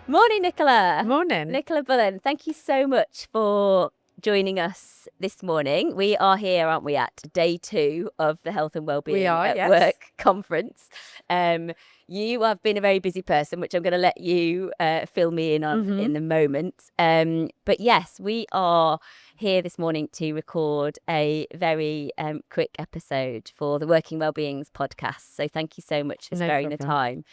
Morning, Nicola. Morning. Nicola Bullen, thank you so much for joining us this morning. We are here, aren't we, at day 2 of the Health and Wellbeing yes. Work Conference. You have been a very busy person, which I'm going to let you fill me in on in a moment. But yes, we are here this morning to record a very quick episode for the Working Wellbeings podcast. So thank you so much for sparing the time.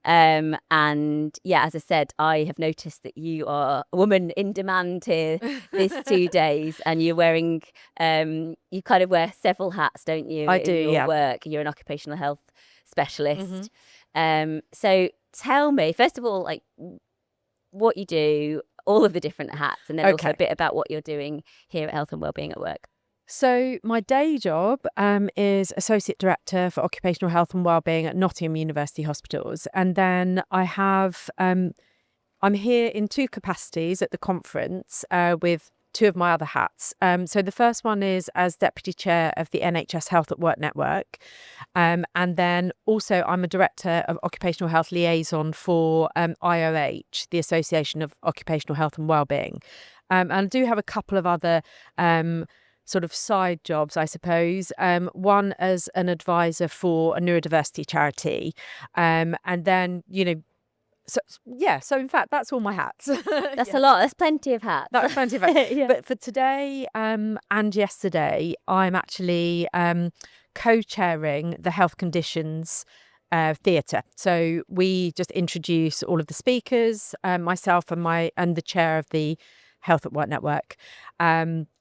And yeah, as I said, I have noticed that you are a woman in demand here these 2 days, and you're wearing, you kind of wear several hats, don't you? I do, in your work. You're an occupational health specialist. So tell me, first of all, like what you do, all of the different hats, and then also a bit about what you're doing here at Health and Wellbeing at Work. So my day job is Associate Director for Occupational Health and Wellbeing at Nottingham University Hospitals. And then I have, I'm here in 2 capacities at the conference with 2 of my other hats. So the first one is as Deputy Chair of the NHS Health at Work Network. And then also I'm a Director of Occupational Health Liaison for IOH, the Association of Occupational Health and Wellbeing. And I do have a couple of other sort of side jobs, I suppose. One as an advisor for a neurodiversity charity. And then, so in fact, that's all my hats. That's a lot. That's plenty of hats. That's plenty of hats. But for today and yesterday, I'm actually co-chairing the Health Conditions Theatre. So we just introduce all of the speakers, myself and the chair of the Health at Work Network.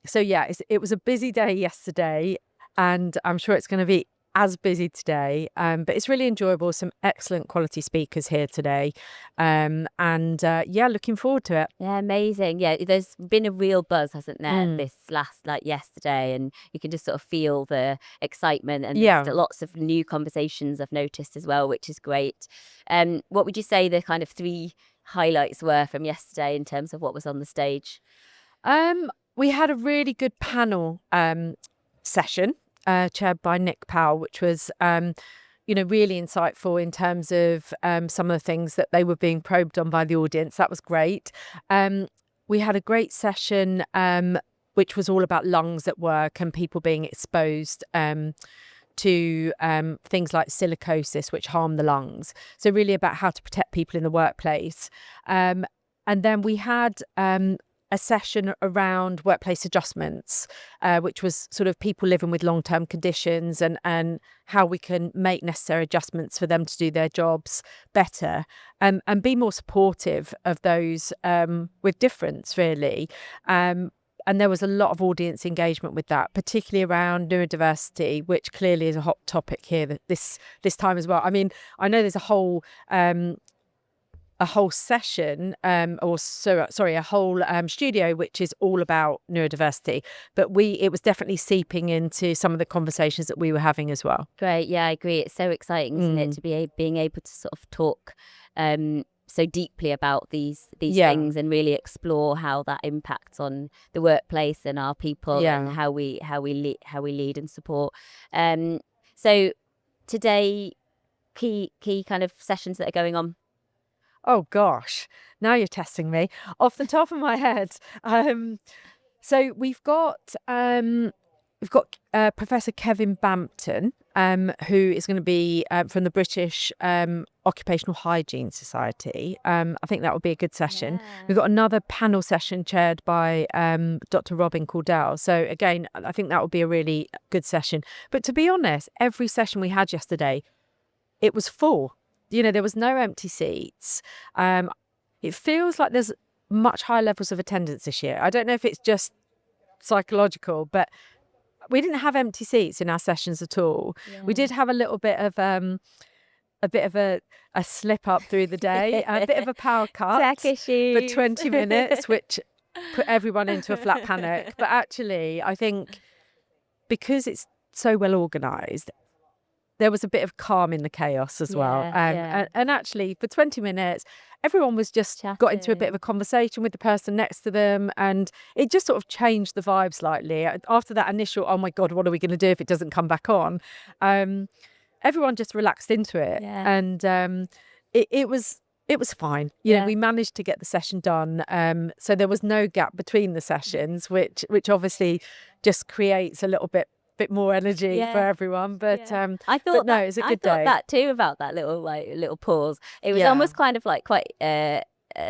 So yeah, it was a busy day yesterday, and I'm sure it's going to be as busy today. But it's really enjoyable. Some excellent quality speakers here today, and looking forward to it. Yeah, amazing. Yeah, there's been a real buzz, hasn't there? This last yesterday, and you can just sort of feel the excitement, and there's lots of new conversations I've noticed as well, which is great. What would you say the kind of 3 highlights were from yesterday in terms of what was on the stage? We had a really good panel session chaired by Nick Powell, which was really insightful in terms of some of the things that they were being probed on by the audience. That was great. We had a great session which was all about lungs at work and people being exposed to things like silicosis, which harm the lungs. So really about how to protect people in the workplace. And then we had a session around workplace adjustments, which was sort of people living with long-term conditions and how we can make necessary adjustments for them to do their jobs better and be more supportive of those with difference, really. And there was a lot of audience engagement with that, particularly around neurodiversity, which clearly is a hot topic here this time as well. I mean, I know there's a whole session a whole studio which is all about neurodiversity, but it was definitely seeping into some of the conversations that we were having as well. Great. Yeah, I agree. It's so exciting, isn't it, to be being able to sort of talk so deeply about these things and really explore how that impacts on the workplace and our people and how we lead and support. So today, key kind of sessions that are going on. Oh gosh, now you're testing me off the top of my head. So we've got Professor Kevin Bampton, who is going to be from the British Occupational Hygiene Society. I think that would be a good session. Yeah. We've got another panel session chaired by Dr. Robin Caldell. So again, I think that would be a really good session. But to be honest, every session we had yesterday, it was full. There was no empty seats. It feels like there's much higher levels of attendance this year. I don't know if it's just psychological, but we didn't have empty seats in our sessions at all. Yeah. We did have a little bit of a slip up through the day, a bit of a power cut Tech issues for 20 minutes, which put everyone into a flat panic. But actually, I think because it's so well organised, there was a bit of calm in the chaos as well. And actually, for 20 minutes, everyone was just got into a bit of a conversation with the person next to them. And it just sort of changed the vibe slightly. After that initial, oh my God, what are we going to do if it doesn't come back on? Everyone just relaxed into it. Yeah. And it was it was fine. You know, we managed to get the session done. So there was no gap between the sessions, which obviously just creates a little bit more energy for everyone. But I thought no, it was a good day. I thought that too about that little pause. It was almost kind of like quite a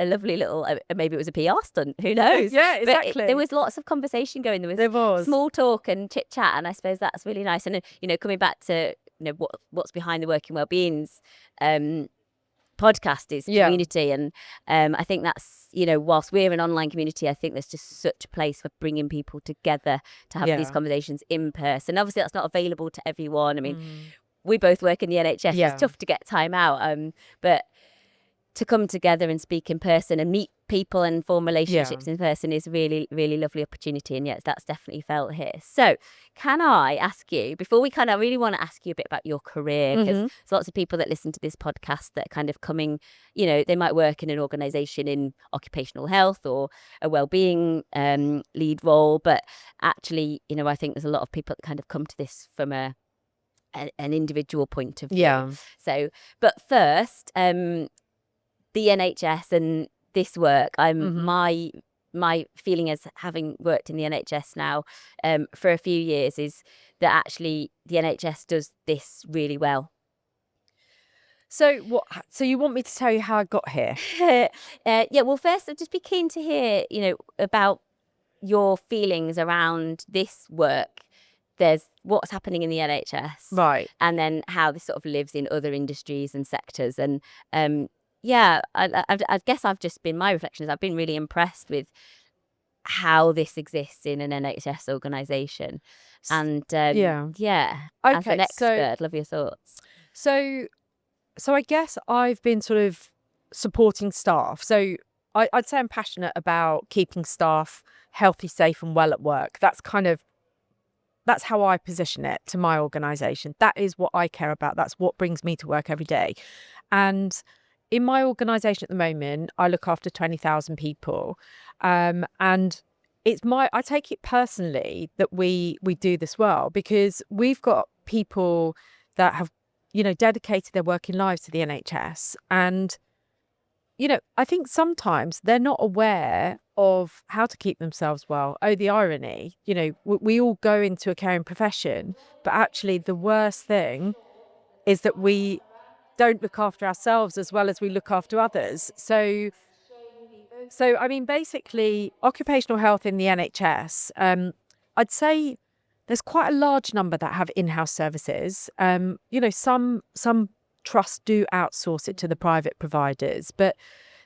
lovely little, maybe it was a PR stunt, who knows? Yeah, exactly. But there was lots of conversation going. There was small talk and chit chat, and I suppose that's really nice. And coming back to what's behind the Working Wellbeing's podcast is community, and I think that's whilst we're an online community, I think there's just such a place for bringing people together to have these conversations in person. Obviously that's not available to everyone. I mean, we both work in the NHS. It's tough to get time out, but to come together and speak in person and meet people and form relationships in person is really, really lovely opportunity. And yes, that's definitely felt here. So can I ask you, before I really want to ask you a bit about your career, because there's lots of people that listen to this podcast that are kind of coming, they might work in an organisation in occupational health or a wellbeing lead role. But actually, I think there's a lot of people that kind of come to this from an individual point of view. Yeah. So, but first, the NHS and this work, my feeling as having worked in the NHS now for a few years is that actually the NHS does this really well. So what? So you want me to tell you how I got here? Well, first I'd just be keen to hear, about your feelings around this work. There's what's happening in the NHS, right, and then how this sort of lives in other industries and sectors, and I guess I've just been, my reflection is I've been really impressed with how this exists in an NHS organisation. And okay, as an expert, love your thoughts. So I guess I've been sort of supporting staff. So I'd say I'm passionate about keeping staff healthy, safe and well at work. That's how I position it to my organisation. That is what I care about. That's what brings me to work every day. And in my organisation at the moment, I look after 20,000 people. And I take it personally that we do this well, because we've got people that have, dedicated their working lives to the NHS. And, I think sometimes they're not aware of how to keep themselves well. Oh, the irony, we all go into a caring profession, but actually the worst thing is that we don't look after ourselves as well as we look after others. So I mean, basically, occupational health in the NHS, I'd say there's quite a large number that have in-house services. Some trusts do outsource it to the private providers, but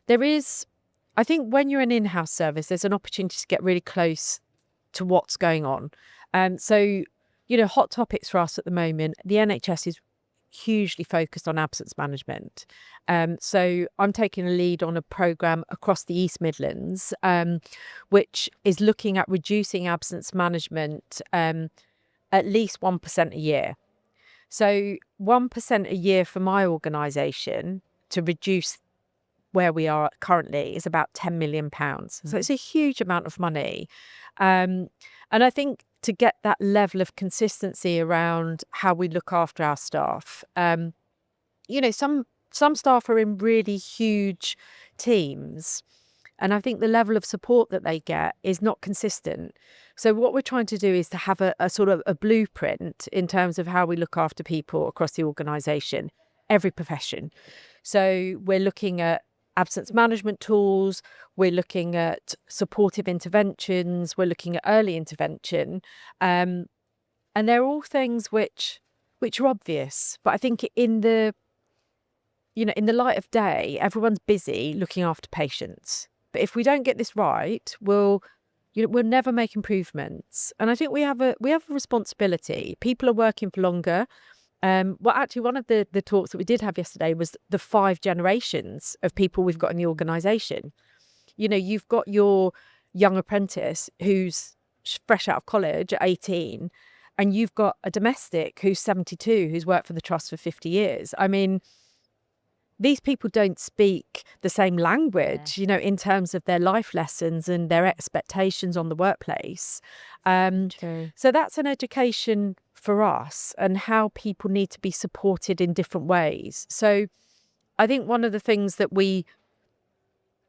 there is, I think when you're an in-house service, there's an opportunity to get really close to what's going on. Hot topics for us at the moment, the NHS is hugely focused on absence management. So I'm taking a lead on a programme across the East Midlands, which is looking at reducing absence management at least 1% a year. So 1% a year for my organisation to reduce where we are currently is about £10 million. So it's a huge amount of money. And I think to get that level of consistency around how we look after our staff, some staff are in really huge teams, and I think the level of support that they get is not consistent. So what we're trying to do is to have a sort of a blueprint in terms of how we look after people across the organisation, every profession. So we're looking at absence management tools, we're looking at supportive interventions, we're looking at early intervention, and they're all things which are obvious. But I think in the light of day, everyone's busy looking after patients. But if we don't get this right, we'll never make improvements. And I think we have a responsibility. People are working for longer. Actually, one of the talks that we did have yesterday was the 5 generations of people we've got in the organisation. You've got your young apprentice who's fresh out of college at 18, and you've got a domestic who's 72, who's worked for the trust for 50 years. I mean, these people don't speak the same language, in terms of their life lessons and their expectations on the workplace. So that's an education for us and how people need to be supported in different ways. So I think one of the things that we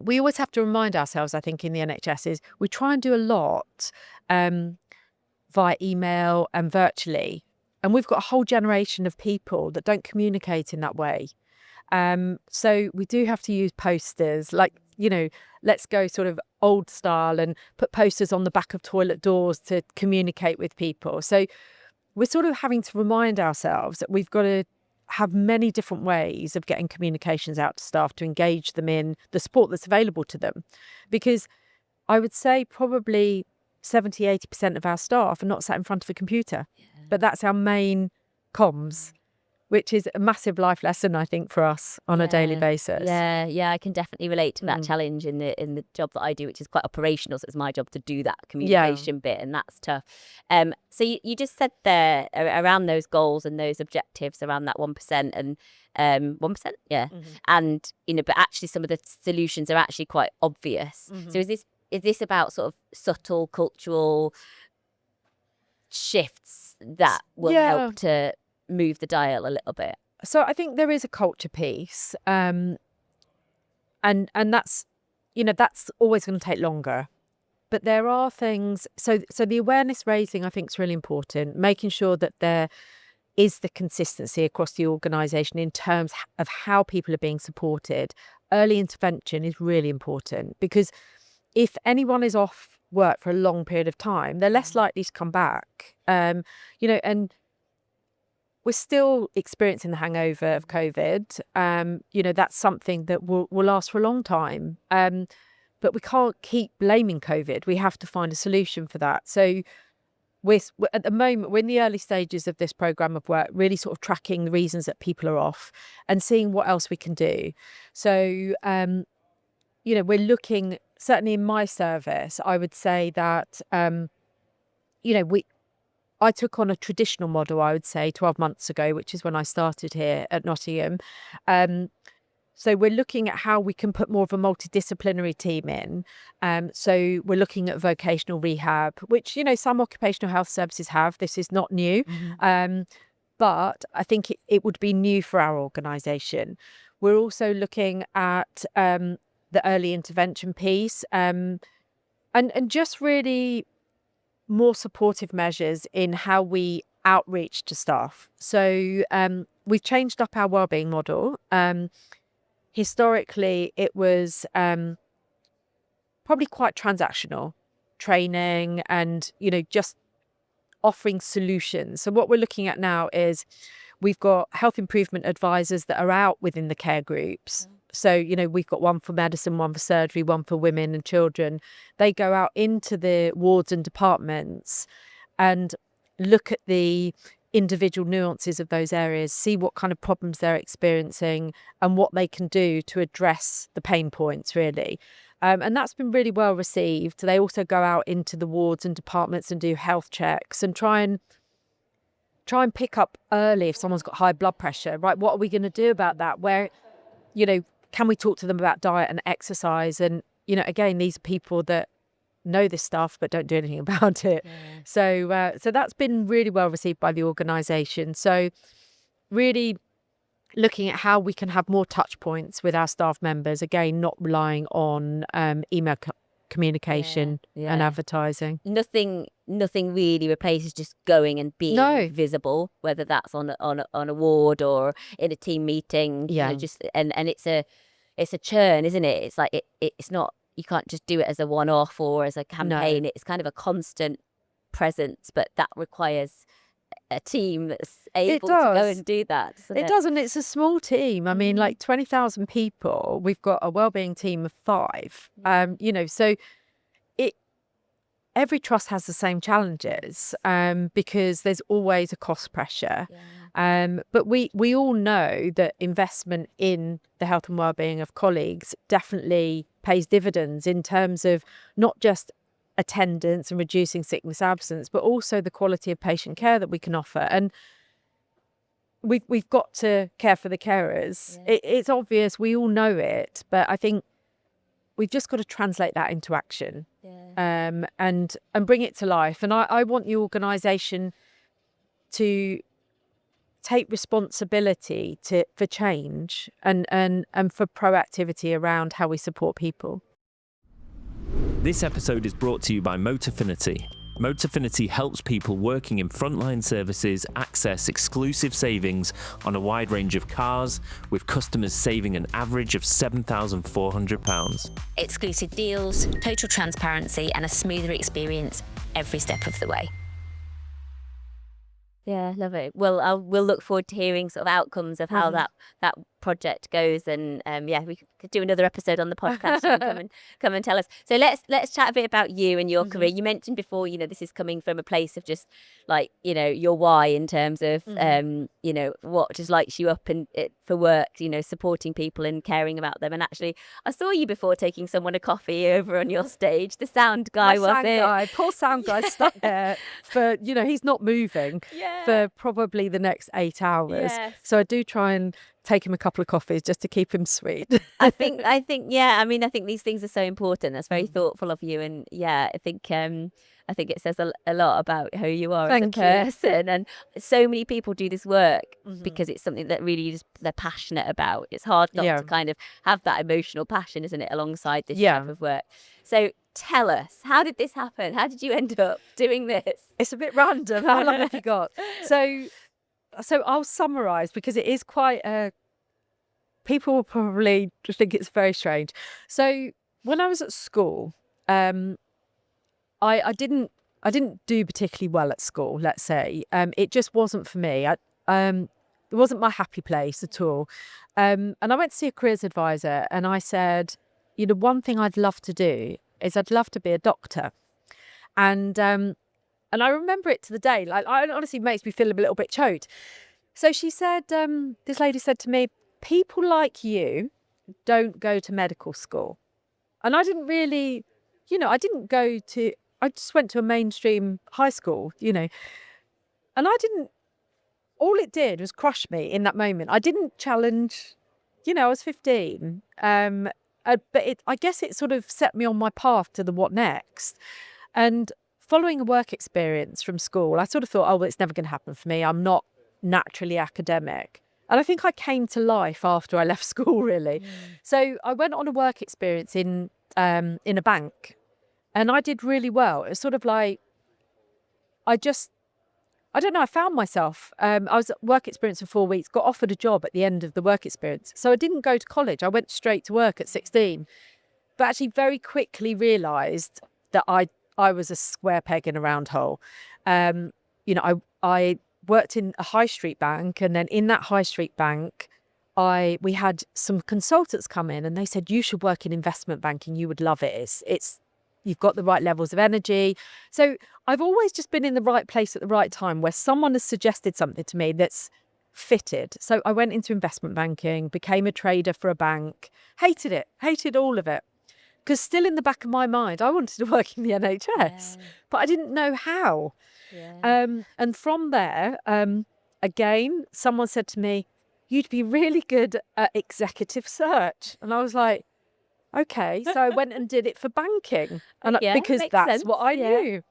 always have to remind ourselves, I think, in the NHS is we try and do a lot via email and virtually. And we've got a whole generation of people that don't communicate in that way. So we do have to use posters, like, let's go sort of old style and put posters on the back of toilet doors to communicate with people. So we're sort of having to remind ourselves that we've got to have many different ways of getting communications out to staff to engage them in the support that's available to them. Because I would say probably 70-80% of our staff are not sat in front of a computer, but that's our main comms, which is a massive life lesson, I think, for us on a daily basis. Yeah, I can definitely relate to that challenge in the job that I do, which is quite operational. So it's my job to do that communication bit, and that's tough. So you just said there around those goals and those objectives around that 1% and 1%, and but actually some of the solutions are actually quite obvious. So is this about sort of subtle cultural shifts that will help to move the dial a little bit? So I think there is a culture piece, and that's that's always going to take longer. But there are things. So the awareness raising, I think, is really important. Making sure that there is the consistency across the organisation in terms of how people are being supported. Early intervention is really important, because if anyone is off work for a long period of time, they're less likely to come back. And we're still experiencing the hangover of COVID. That's something that will last for a long time. But we can't keep blaming COVID. We have to find a solution for that. So we're at the moment, we're in the early stages of this programme of work, really sort of tracking the reasons that people are off and seeing what else we can do. So, we're looking, certainly in my service, I would say that, I took on a traditional model, I would say, 12 months ago, which is when I started here at Nottingham. So we're looking at how we can put more of a multidisciplinary team in. So we're looking at vocational rehab, which, some occupational health services have. This is not new. But I think it would be new for our organisation. We're also looking at the early intervention piece and just really more supportive measures in how we outreach to staff. So we've changed up our wellbeing model. Historically, it was probably quite transactional, training and, just offering solutions. So what we're looking at now is we've got health improvement advisors that are out within the care groups. So, we've got one for medicine, one for surgery, one for women and children. They go out into the wards and departments and look at the individual nuances of those areas, see what kind of problems they're experiencing and what they can do to address the pain points, really. And that's been really well received. They also go out into the wards and departments and do health checks and try and pick up early if someone's got high blood pressure, right? What are we going to do about that? Where, can we talk to them about diet and exercise? And, again, these are people that know this stuff but don't do anything about it. So that's been really well received by the organisation. So really looking at how we can have more touch points with our staff members, again, not relying on email communication and advertising. Nothing really replaces just going and being visible, whether that's on a ward or in a team meeting. Just and it's a churn, isn't it? It's like it's not, you can't just do it as a one-off or as a campaign. It's kind of a constant presence, but that requires a team that's able to go and do that. It does, and it's a small team. I mean, like 20,000 people. We've got a wellbeing team of 5. So every trust has the same challenges because there's always a cost pressure. But we all know that investment in the health and wellbeing of colleagues definitely pays dividends in terms of not just attendance and reducing sickness absence, but also the quality of patient care that we can offer. And we've got to care for the carers. It's obvious, we all know it, but I think we've just got to translate that into action and bring it to life. And I want the organisation to take responsibility for change and for proactivity around how we support people. This episode is brought to you by Motorfinity. Motorfinity helps people working in frontline services access exclusive savings on a wide range of cars, with customers saving an average of £7,400. Exclusive deals, total transparency, and a smoother experience every step of the way. Yeah, love it. Well, we'll look forward to hearing sort of outcomes of how that project goes, and we could do another episode on the podcast and come and tell us. So let's chat a bit about you and your career. You mentioned before, this is coming from a place of just like your why in terms of what just lights you up and for work, supporting people and caring about them. And actually, I saw you before taking someone a coffee over on your stage. The sound guy, Poor sound guy stuck there for he's not moving for probably the next 8 hours. Yes. So I do try and take him a couple of coffees just to keep him sweet. I think I think these things are so important. That's very thoughtful of you, and I think it says a lot about who you are as a person. And so many people do this work because it's something that really they're passionate about. It's hard not to kind of have that emotional passion, isn't it, alongside this type of work. So tell us, how did this happen? How did you end up doing this? It's a bit random. How long have you got? So I'll summarise, because it is quite people will probably think it's very strange. So when I was at school, I didn't do particularly well at school, let's say. It just wasn't for me. It wasn't my happy place at all. And I went to see a careers advisor, and I said, one thing I'd love to do is I'd love to be a doctor. And I remember it to the day. Like, it honestly makes me feel a little bit choked. So she said, this lady said to me, people like you don't go to medical school. And I didn't really, I just went to a mainstream high school, and all it did was crush me in that moment. I didn't challenge, I was 15. But I guess it sort of set me on my path to the what next. And following a work experience from school, I sort of thought, it's never going to happen for me. I'm not naturally academic. And I think I came to life after I left school, really. So I went on a work experience in a bank, and I did really well. It was sort of like, I don't know, I found myself. I was at work experience for 4 weeks, got offered a job at the end of the work experience. So I didn't go to college. I went straight to work at 16, but actually very quickly realised that I was a square peg in a round hole. I worked in a high street bank, and then in that high street bank, we had some consultants come in, and they said, you should work in investment banking. You would love it. You've got the right levels of energy. So I've always just been in the right place at the right time, where someone has suggested something to me that's fitted. So I went into investment banking, became a trader for a bank, hated all of it. Because still in the back of my mind, I wanted to work in the NHS, but I didn't know how. And from there, again, someone said to me, you'd be really good at executive search. And I was like, okay. So I went and did it for banking, because that's sense. What I knew.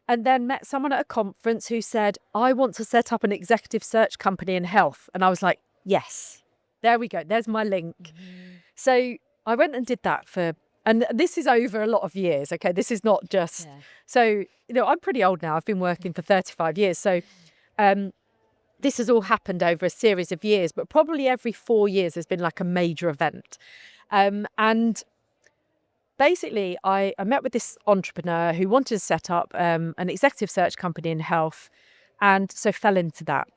And then met someone at a conference who said, I want to set up an executive search company in health. And I was like, yes, there we go. There's my link. So I went and did that and this is over a lot of years. Okay. This is not just, so, I'm pretty old now. I've been working for 35 years. So, this has all happened over a series of years, but probably every 4 years there's been like a major event. And basically, I met with this entrepreneur who wanted to set up an executive search company in health, and so fell into that.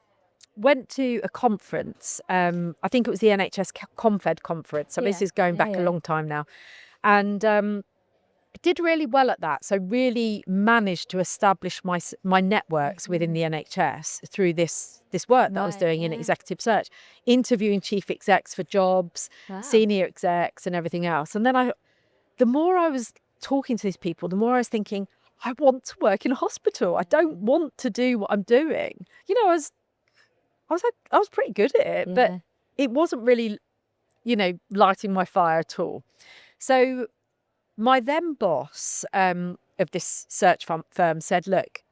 Went to a conference, I think it was the NHS Confed conference, so this is going back a long time now, and did really well at that. So really managed to establish my networks within the NHS through this work that I was doing in executive search, interviewing chief execs for jobs, senior execs and everything else. And then the more I was talking to these people, the more I was thinking, I want to work in a hospital. I don't want to do what I'm doing. I was pretty good at it, but it wasn't really, lighting my fire at all. So my then boss of this search firm said, look,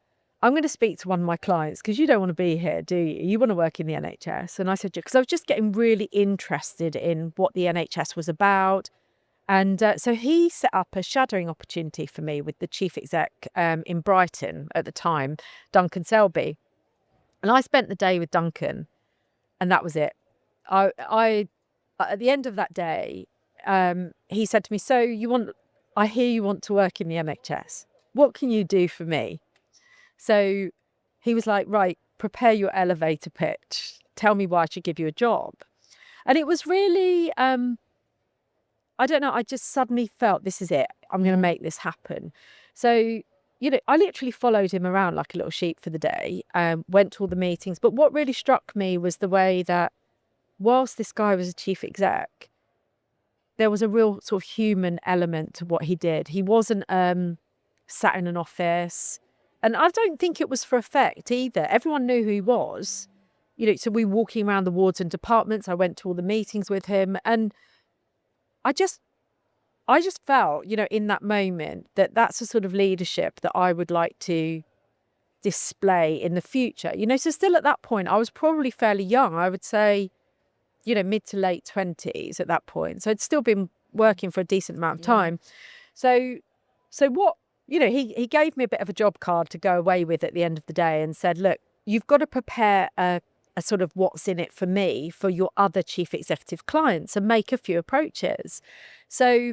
I'm going to speak to one of my clients because you don't want to be here, do you? You want to work in the NHS. And I said, because I was just getting really interested in what the NHS was about. And so he set up a shadowing opportunity for me with the chief exec in Brighton at the time, Duncan Selby. And I spent the day with Duncan, and that was it. I at the end of that day, he said to me, "So I hear you want to work in the NHS. What can you do for me?" So he was like, "Right, prepare your elevator pitch. Tell me why I should give you a job." And it was really, I don't know, I just suddenly felt this is it. I'm going to make this happen. So, I literally followed him around like a little sheep for the day, went to all the meetings. But what really struck me was the way that whilst this guy was a chief exec, there was a real sort of human element to what he did. He wasn't sat in an office. And I don't think it was for effect either. Everyone knew who he was. So we were walking around the wards and departments. I went to all the meetings with him. And I just felt, in that moment that that's the sort of leadership that I would like to display in the future. So still at that point, I was probably fairly young. I would say, mid to late 20s at that point. So I'd still been working for a decent amount of time. So what, he gave me a bit of a job card to go away with at the end of the day and said, look, you've got to prepare a sort of what's in it for me for your other chief executive clients and make a few approaches. So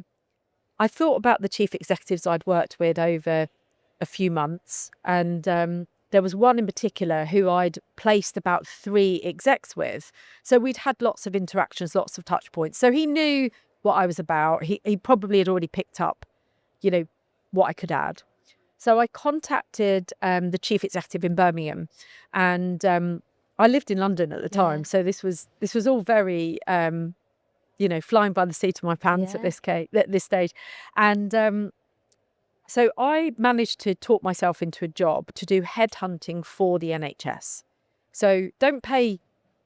I thought about the chief executives I'd worked with over a few months, and there was one in particular who I'd placed about 3 execs with. So we'd had lots of interactions, lots of touch points. So he knew what I was about. He probably had already picked up, what I could add. So I contacted the chief executive in Birmingham, and I lived in London at the time. So this was all very, flying by the seat of my pants at this stage. And so I managed to talk myself into a job to do headhunting for the NHS. So don't pay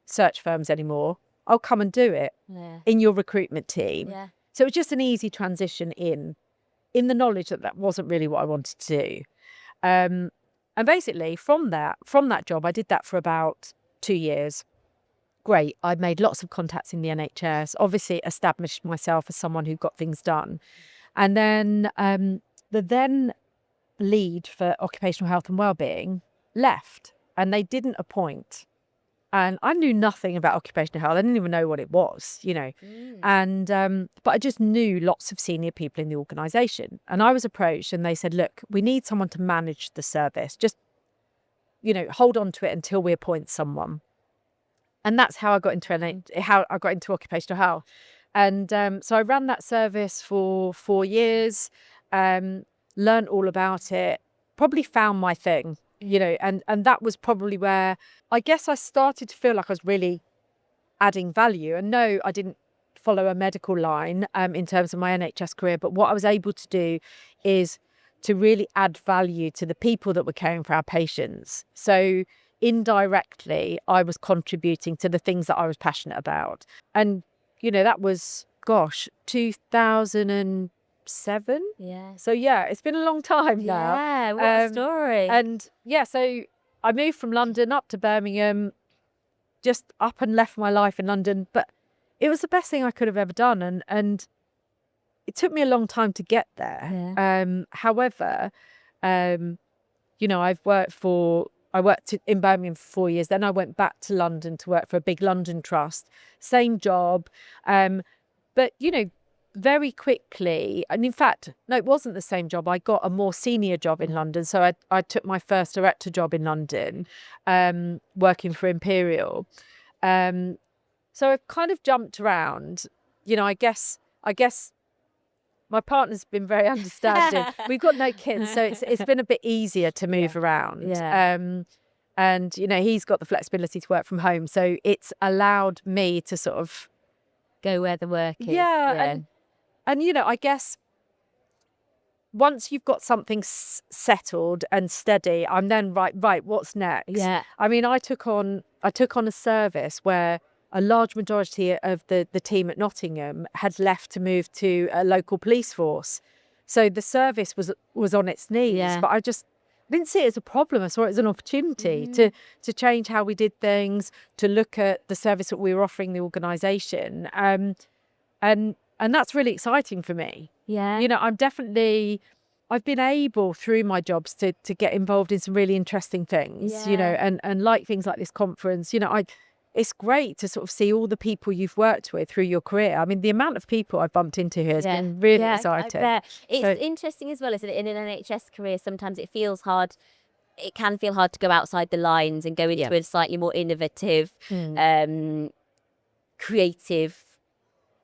search firms anymore. I'll come and do it in your recruitment team. Yeah. So it was just an easy transition in the knowledge that wasn't really what I wanted to do. And basically from that job, I did that for about 2 years. Great. I made lots of contacts in the NHS, obviously established myself as someone who got things done. And then the then lead for Occupational Health and Wellbeing left, and they didn't appoint. And I knew nothing about occupational health. I didn't even know what it was, And but I just knew lots of senior people in the organisation. And I was approached and they said, look, we need someone to manage the service. Just, hold on to it until we appoint someone. And that's how I got into occupational health. And so I ran that service for 4 years, learned all about it, probably found my thing, and that was probably where I guess I started to feel like I was really adding value. And no, I didn't follow a medical line in terms of my NHS career, but what I was able to do is to really add value to the people that were caring for our patients. So indirectly, I was contributing to the things that I was passionate about. And, that was, 2007. Yeah. So, it's been a long time now. Yeah, what a story. And, so I moved from London up to Birmingham, just up and left my life in London. But it was the best thing I could have ever done. And it took me a long time to get there. Yeah. However, I worked in Birmingham for 4 years. Then I went back to London to work for a big London trust. Same job. But, very quickly, and in fact, no, it wasn't the same job. I got a more senior job in London. So I took my first director job in London, working for Imperial. So I've kind of jumped around. I guess my partner's been very understanding. We've got no kids, so it's been a bit easier to move around. Yeah. And, he's got the flexibility to work from home. So it's allowed me to sort of Go where the work is. And I guess once you've got something settled and steady, I'm then right, what's next? Yeah. I mean, I took on a service where a large majority of the team at Nottingham had left to move to a local police force. So the service was on its knees. Yeah. But didn't see it as a problem. I saw it as an opportunity to change how we did things, to look at the service that we were offering the organisation. And that's really exciting for me. Yeah. You know, I've been able through my jobs to get involved in some really interesting things, you know, and like things like this conference, you know, it's great to sort of see all the people you've worked with through your career. I mean, the amount of people I've bumped into here has been really exciting. I bet. It's interesting as well, isn't it? In an NHS career, sometimes it feels hard. It can feel hard to go outside the lines and go into a slightly more innovative, creative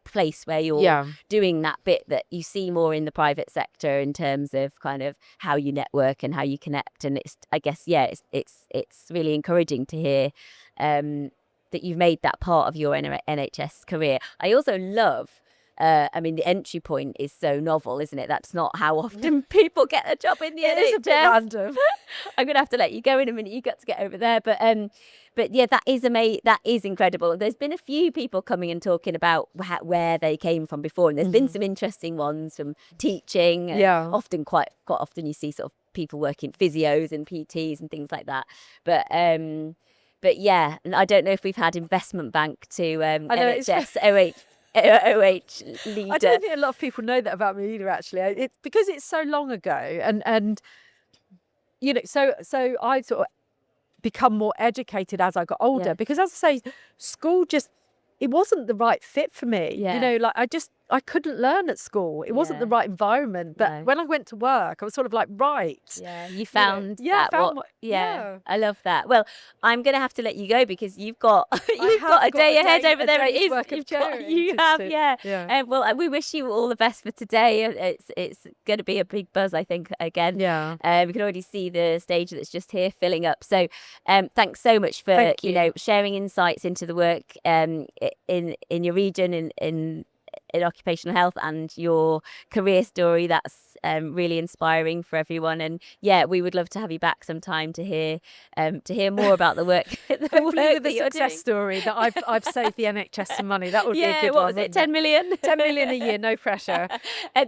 place where you're doing that bit that you see more in the private sector in terms of kind of how you network and how you connect. And it's, I guess, it's really encouraging to hear that you've made that part of your NHS career. I also love, I mean, the entry point is so novel, isn't it? That's not how often people get a job in the NHS. It is a bit random. I'm gonna have to let you go in a minute. You got to get over there, but yeah, that is incredible. There's been a few people coming and talking about where they came from before, and there's been some interesting ones from teaching. Often, quite often, you see sort of people working physios and PTs and things like that. But yeah, and I don't know if we've had investment bank to NHS OH leader. I don't think a lot of people know that about me either, actually. It's because it's so long ago, and you know, so I sort of become more educated as I got older, because, as I say, school it wasn't the right fit for me. You know, like I couldn't learn at school. It wasn't the right environment. But when I went to work, I was sort of like, right. Yeah, you found that. I love that. Well, I'm going to have to let you go because you've got a day ahead over there. It is. Well, we wish you all the best for today. It's going to be a big buzz, I think, again. We can already see the stage that's just here filling up. So thanks so much for sharing insights into the work in your region in occupational health and your career story. That's really inspiring for everyone. And we would love to have you back sometime to hear more about the work. Hopefully with a success story that I've saved the NHS some money. That would be a good one. What was it? 10 million? 10 million a year, no pressure.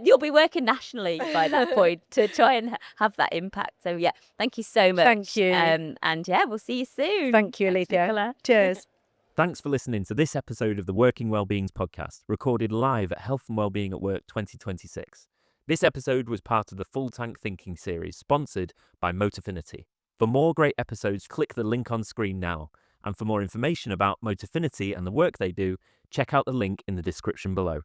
You'll be working nationally by that point to try and have that impact. So thank you so much. Thank you. And we'll see you soon. Thank you, Alethea. Nicola. Cheers. Thanks for listening to this episode of the Working Wellbeings podcast, recorded live at Health and Wellbeing at Work 2026. This episode was part of the Full Tank Thinking series, sponsored by Motifinity. For more great episodes, click the link on screen now. And for more information about Motifinity and the work they do, check out the link in the description below.